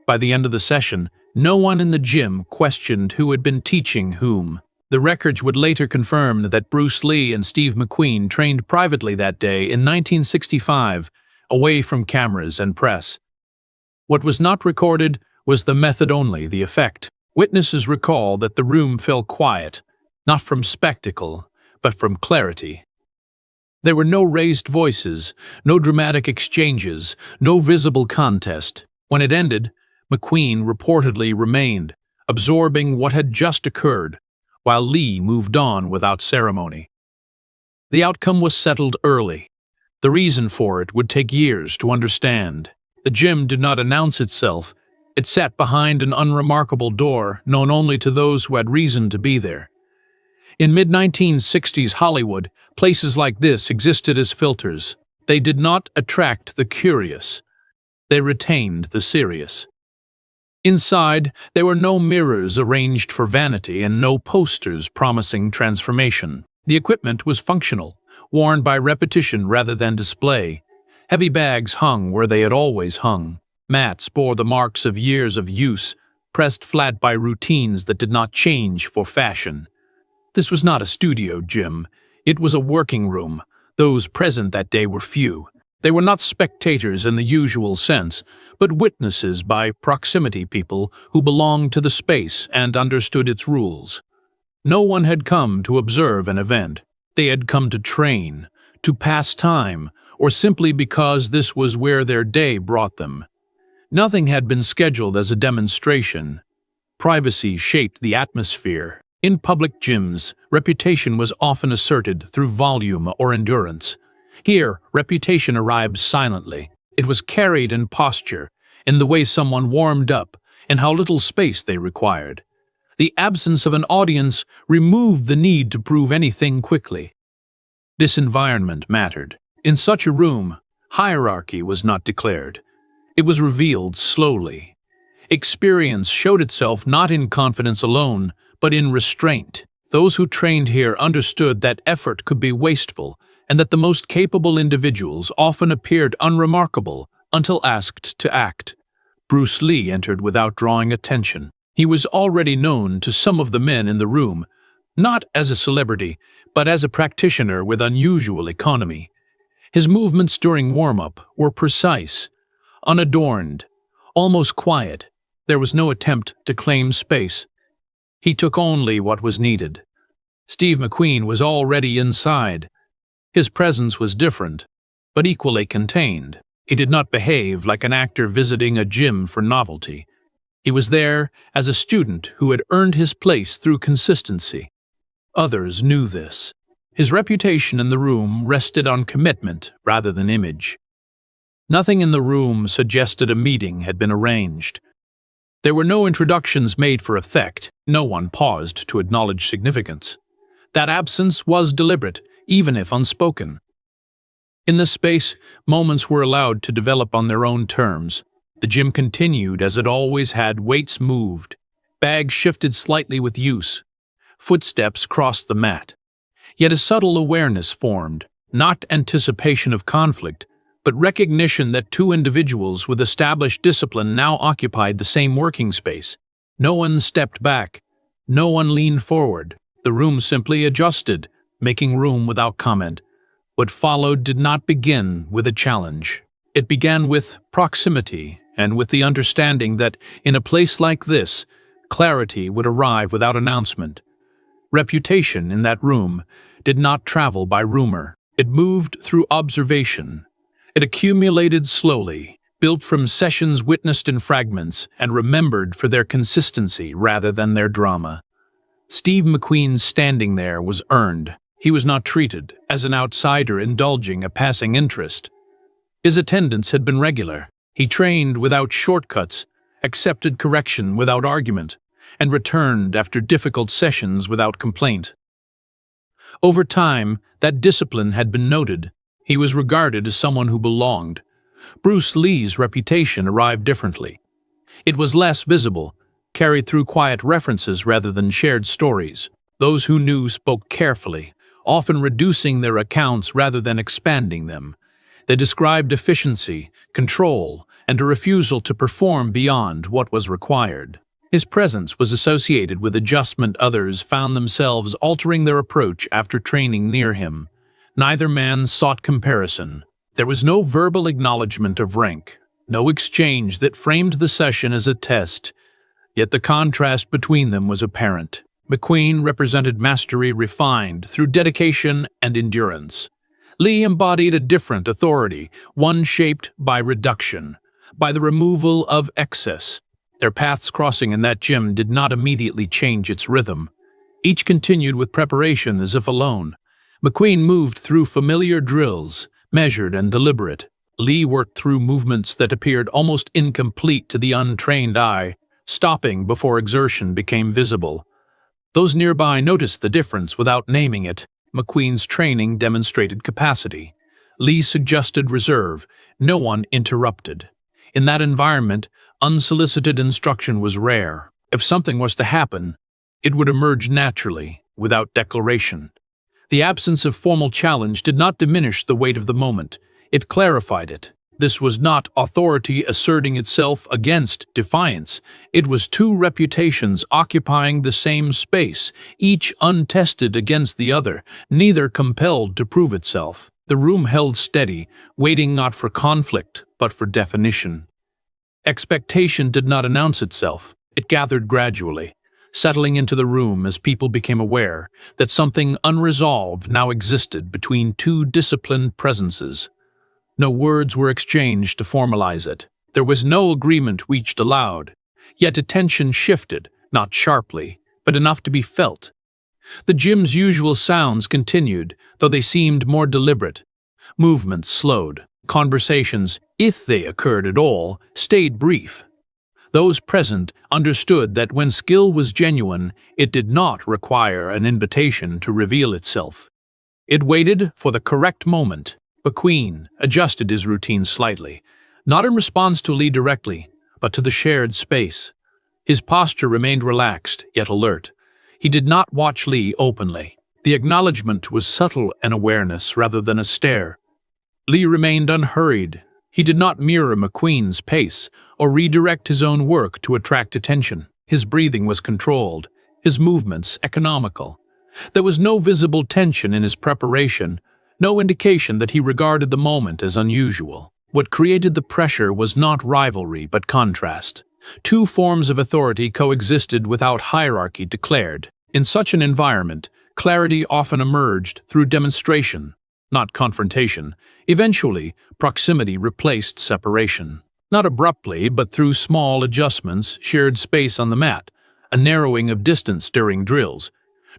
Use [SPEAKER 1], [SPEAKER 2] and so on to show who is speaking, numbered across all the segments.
[SPEAKER 1] By the end of the session, no one in the gym questioned who had been teaching whom. The records would later confirm that Bruce Lee and Steve McQueen trained privately that day in 1965, away from cameras and press. What was not recorded was the method only, the effect. Witnesses recall that the room fell quiet, not from spectacle, but from clarity. There were no raised voices, no dramatic exchanges, no visible contest. When it ended, McQueen reportedly remained, absorbing what had just occurred, while Lee moved on without ceremony. The outcome was settled early. The reason for it would take years to understand. The gym did not announce itself. It sat behind an unremarkable door known only to those who had reason to be there. In mid-1960s Hollywood, places like this existed as filters. They did not attract the curious. They retained the serious. Inside, there were no mirrors arranged for vanity and no posters promising transformation. The equipment was functional, worn by repetition rather than display. Heavy bags hung where they had always hung. Mats bore the marks of years of use, pressed flat by routines that did not change for fashion. This was not a studio gym. It was a working room. Those present that day were few. They were not spectators in the usual sense, but witnesses by proximity, people who belonged to the space and understood its rules. No one had come to observe an event. They had come to train, to pass time, or simply because this was where their day brought them. Nothing had been scheduled as a demonstration. Privacy shaped the atmosphere. In public gyms, reputation was often asserted through volume or endurance. Here, reputation arrived silently. It was carried in posture, in the way someone warmed up, and how little space they required. The absence of an audience removed the need to prove anything quickly. This environment mattered. In such a room, hierarchy was not declared. It was revealed slowly. Experience showed itself not in confidence alone, but in restraint. Those who trained here understood that effort could be wasteful, and that the most capable individuals often appeared unremarkable until asked to act. Bruce Lee entered without drawing attention. He was already known to some of the men in the room, not as a celebrity, but as a practitioner with unusual economy. His movements during warm-up were precise, unadorned, almost quiet. There was no attempt to claim space. He took only what was needed. Steve McQueen was already inside. His presence was different, but equally contained. He did not behave like an actor visiting a gym for novelty. He was there as a student who had earned his place through consistency. Others knew this. His reputation in the room rested on commitment rather than image. Nothing in the room suggested a meeting had been arranged. There were no introductions made for effect. No one paused to acknowledge significance. That absence was deliberate, even if unspoken. In this space, moments were allowed to develop on their own terms. The gym continued as it always had. Weights moved. Bags shifted slightly with use. Footsteps crossed the mat. Yet a subtle awareness formed, not anticipation of conflict, but recognition that two individuals with established discipline now occupied the same working space. No one stepped back. No one leaned forward. The room simply adjusted, making room without comment. What followed did not begin with a challenge. It began with proximity and with the understanding that, in a place like this, clarity would arrive without announcement. Reputation in that room did not travel by rumor. It moved through observation. It accumulated slowly, built from sessions witnessed in fragments and remembered for their consistency rather than their drama. Steve McQueen's standing there was earned. He was not treated as an outsider indulging a passing interest. His attendance had been regular. He trained without shortcuts, accepted correction without argument, and returned after difficult sessions without complaint. Over time, that discipline had been noted. He was regarded as someone who belonged. Bruce Lee's reputation arrived differently. It was less visible, carried through quiet references rather than shared stories. Those who knew spoke carefully, often reducing their accounts rather than expanding them. They described efficiency, control, and a refusal to perform beyond what was required. His presence was associated with adjustment. Others found themselves altering their approach after training near him. Neither man sought comparison. There was no verbal acknowledgement of rank, no exchange that framed the session as a test, yet the contrast between them was apparent. McQueen represented mastery refined through dedication and endurance. Lee embodied a different authority, one shaped by reduction, by the removal of excess. Their paths crossing in that gym did not immediately change its rhythm. Each continued with preparation as if alone. McQueen moved through familiar drills, measured and deliberate. Lee worked through movements that appeared almost incomplete to the untrained eye, stopping before exertion became visible. Those nearby noticed the difference without naming it. McQueen's training demonstrated capacity. Lee suggested reserve. No one interrupted. In that environment, unsolicited instruction was rare. If something was to happen, it would emerge naturally, without declaration. The absence of formal challenge did not diminish the weight of the moment. It clarified it. This was not authority asserting itself against defiance. It was two reputations occupying the same space, each untested against the other, neither compelled to prove itself. The room held steady, waiting not for conflict, but for definition. Expectation did not announce itself. It gathered gradually, settling into the room as people became aware that something unresolved now existed between two disciplined presences. No words were exchanged to formalize it. There was no agreement reached aloud. Yet attention shifted, not sharply, but enough to be felt. The gym's usual sounds continued, though they seemed more deliberate. Movements slowed. Conversations, if they occurred at all, stayed brief. Those present understood that when skill was genuine, it did not require an invitation to reveal itself. It waited for the correct moment. McQueen adjusted his routine slightly, not in response to Lee directly, but to the shared space. His posture remained relaxed, yet alert. He did not watch Lee openly. The acknowledgement was subtle an awareness rather than a stare. Lee remained unhurried. He did not mirror McQueen's pace or redirect his own work to attract attention. His breathing was controlled, his movements economical. There was no visible tension in his preparation, no indication that he regarded the moment as unusual. What created the pressure was not rivalry but contrast. Two forms of authority coexisted without hierarchy declared. In such an environment, clarity often emerged through demonstration, not confrontation. Eventually, proximity replaced separation. Not abruptly, but through small adjustments, shared space on the mat, a narrowing of distance during drills.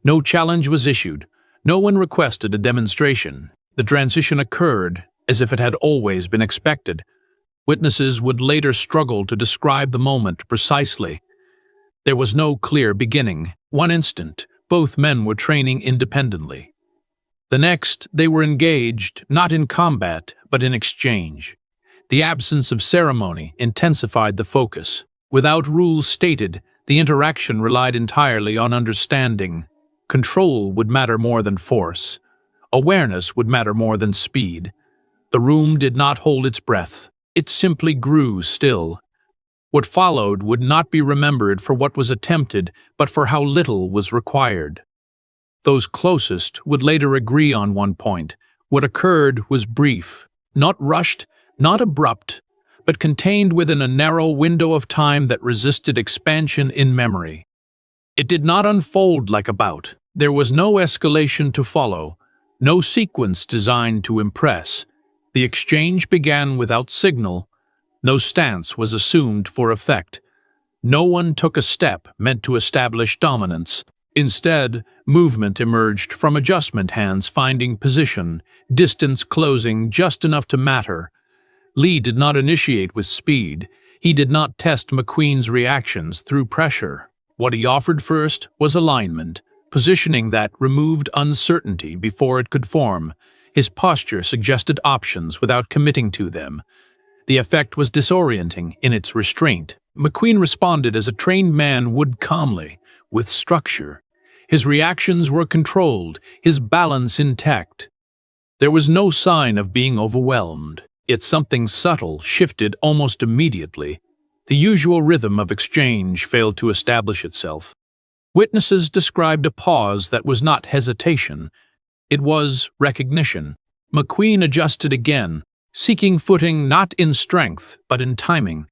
[SPEAKER 1] No challenge was issued. No one requested a demonstration. The transition occurred as if it had always been expected. Witnesses would later struggle to describe the moment precisely. There was no clear beginning. One instant, both men were training independently. The next, they were engaged, not in combat, but in exchange. The absence of ceremony intensified the focus. Without rules stated, the interaction relied entirely on understanding. Control would matter more than force. Awareness would matter more than speed. The room did not hold its breath. It simply grew still. What followed would not be remembered for what was attempted, but for how little was required. Those closest would later agree on one point. What occurred was brief, not rushed, not abrupt, but contained within a narrow window of time that resisted expansion in memory. It did not unfold like a bout. There was no escalation to follow, no sequence designed to impress. The exchange began without signal. No stance was assumed for effect. No one took a step meant to establish dominance. Instead, movement emerged from adjustment hands finding position, distance closing just enough to matter. Lee did not initiate with speed. He did not test McQueen's reactions through pressure. What he offered first was alignment, positioning that removed uncertainty before it could form. His posture suggested options without committing to them. The effect was disorienting in its restraint. McQueen responded as a trained man would calmly, with structure. His reactions were controlled, his balance intact. There was no sign of being overwhelmed, yet something subtle shifted almost immediately. The usual rhythm of exchange failed to establish itself. Witnesses described a pause that was not hesitation. It was recognition. McQueen adjusted again, seeking footing not in strength, but in timing.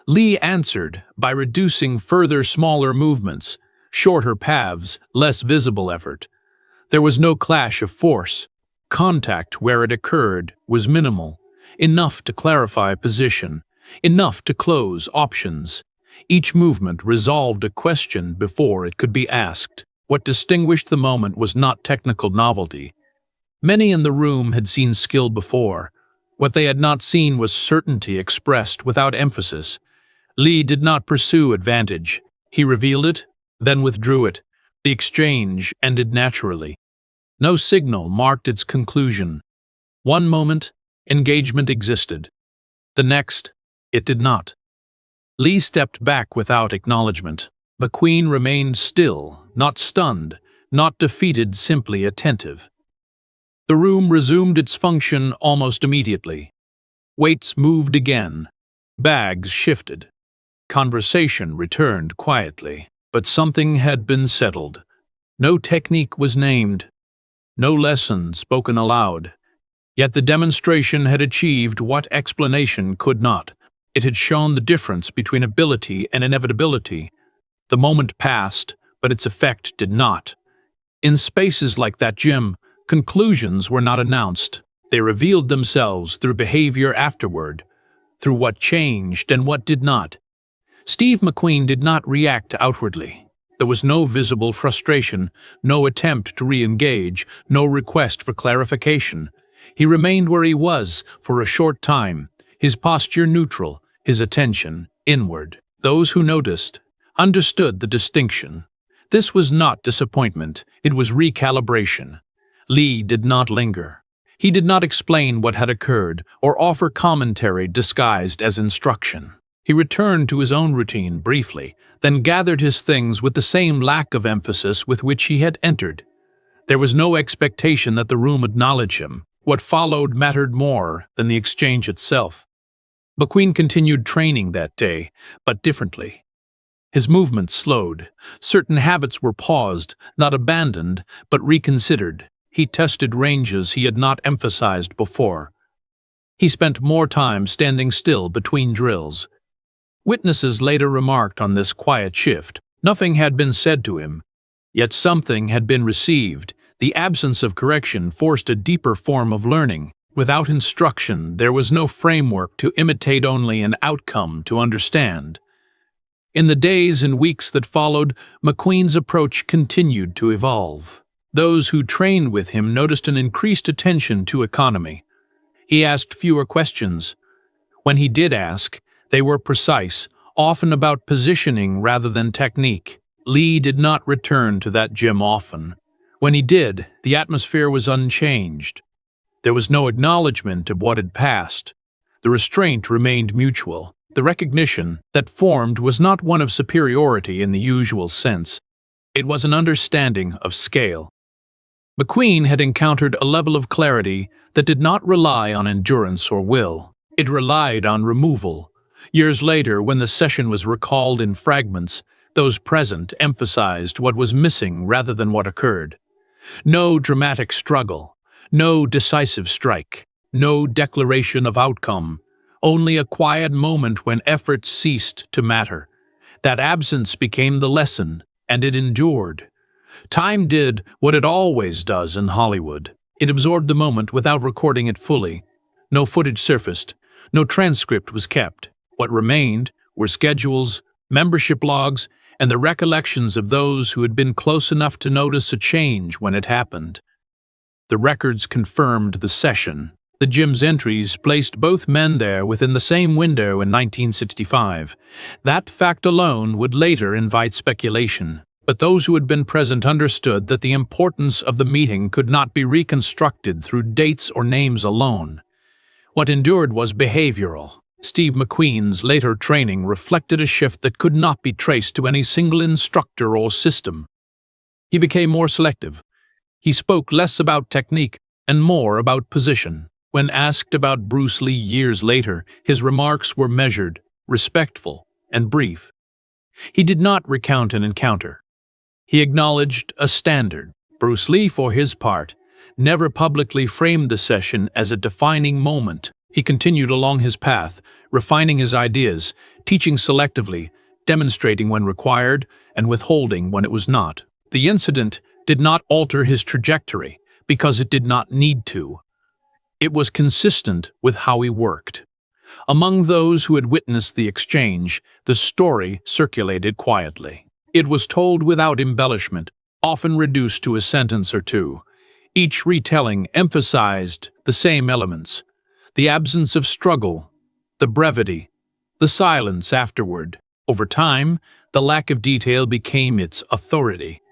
[SPEAKER 1] Lee answered by reducing further smaller movements, shorter paths, less visible effort. There was no clash of force. Contact where it occurred was minimal, enough to clarify position, enough to close options. Each movement resolved a question before it could be asked. What distinguished the moment was not technical novelty. Many in the room had seen skill before. What they had not seen was certainty expressed without emphasis. Lee did not pursue advantage. He revealed it, then withdrew it. The exchange ended naturally. No signal marked its conclusion. One moment, engagement existed. The next, it did not. Lee stepped back without acknowledgement. McQueen remained still, not stunned, not defeated, simply attentive. The room resumed its function almost immediately. Weights moved again. Bags shifted. Conversation returned quietly, but something had been settled. No technique was named. No lesson spoken aloud. Yet the demonstration had achieved what explanation could not. It had shown the difference between ability and inevitability. The moment passed, but its effect did not. In spaces like that gym, conclusions were not announced. They revealed themselves through behavior afterward, through what changed and what did not. Steve McQueen did not react outwardly. There was no visible frustration, no attempt to re-engage, no request for clarification. He remained where he was for a short time, his posture neutral, his attention inward. Those who noticed understood the distinction. This was not disappointment, it was recalibration. Lee did not linger. He did not explain what had occurred or offer commentary disguised as instruction. He returned to his own routine briefly, then gathered his things with the same lack of emphasis with which he had entered. There was no expectation that the room acknowledge him. What followed mattered more than the exchange itself. McQueen continued training that day, but differently. His movements slowed. Certain habits were paused, not abandoned, but reconsidered. He tested ranges he had not emphasized before. He spent more time standing still between drills. Witnesses later remarked on this quiet shift. Nothing had been said to him, yet something had been received. The absence of correction forced a deeper form of learning. Without instruction, there was no framework to imitate, only an outcome to understand. In the days and weeks that followed, McQueen's approach continued to evolve. Those who trained with him noticed an increased attention to economy. He asked fewer questions. When he did ask, they were precise, often about positioning rather than technique. Lee did not return to that gym often. When he did, the atmosphere was unchanged. There was no acknowledgement of what had passed. The restraint remained mutual. The recognition that formed was not one of superiority in the usual sense. It was an understanding of scale. McQueen had encountered a level of clarity that did not rely on endurance or will. It relied on removal. Years later, when the session was recalled in fragments, those present emphasized what was missing rather than what occurred. No dramatic struggle, no decisive strike, no declaration of outcome, only a quiet moment when effort ceased to matter. That absence became the lesson, and it endured. Time did what it always does in Hollywood. It absorbed the moment without recording it fully. No footage surfaced, no transcript was kept. What remained were schedules, membership logs, and the recollections of those who had been close enough to notice a change when it happened. The records confirmed the session. The gym's entries placed both men there within the same window in 1965. That fact alone would later invite speculation, but those who had been present understood that the importance of the meeting could not be reconstructed through dates or names alone. What endured was behavioral. Steve McQueen's later training reflected a shift that could not be traced to any single instructor or system. He became more selective. He spoke less about technique, and more about position. When asked about Bruce Lee years later, his remarks were measured, respectful, and brief. He did not recount an encounter. He acknowledged a standard. Bruce Lee, for his part, never publicly framed the session as a defining moment. He continued along his path, refining his ideas, teaching selectively, demonstrating when required, and withholding when it was not. The incident did not alter his trajectory because it did not need to. It was consistent with how he worked. Among those who had witnessed the exchange, the story circulated quietly. It was told without embellishment, often reduced to a sentence or two. Each retelling emphasized the same elements: the absence of struggle, the brevity, the silence afterward. Over time, the lack of detail became its authority.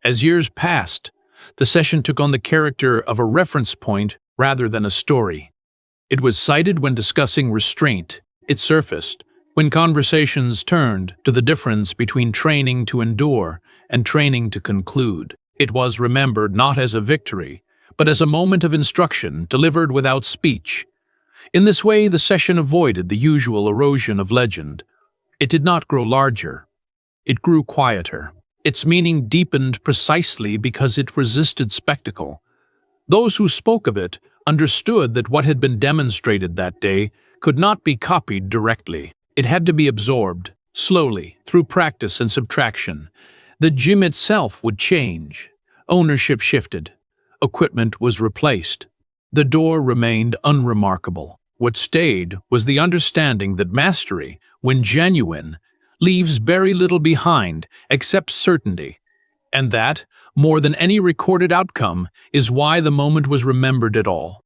[SPEAKER 1] As years passed, the session took on the character of a reference point rather than a story. It was cited when discussing restraint. It surfaced when conversations turned to the difference between training to endure and training to conclude. It was remembered not as a victory, but as a moment of instruction delivered without speech. In this way, the session avoided the usual erosion of legend. It did not grow larger. It grew quieter. Its meaning deepened precisely because it resisted spectacle. Those who spoke of it understood that what had been demonstrated that day could not be copied directly. It had to be absorbed, slowly, through practice and subtraction. The gym itself would change. Ownership shifted. Equipment was replaced. The door remained unremarkable. What stayed was the understanding that mastery, when genuine, leaves very little behind except certainty, and that, more than any recorded outcome, is why the moment was remembered at all.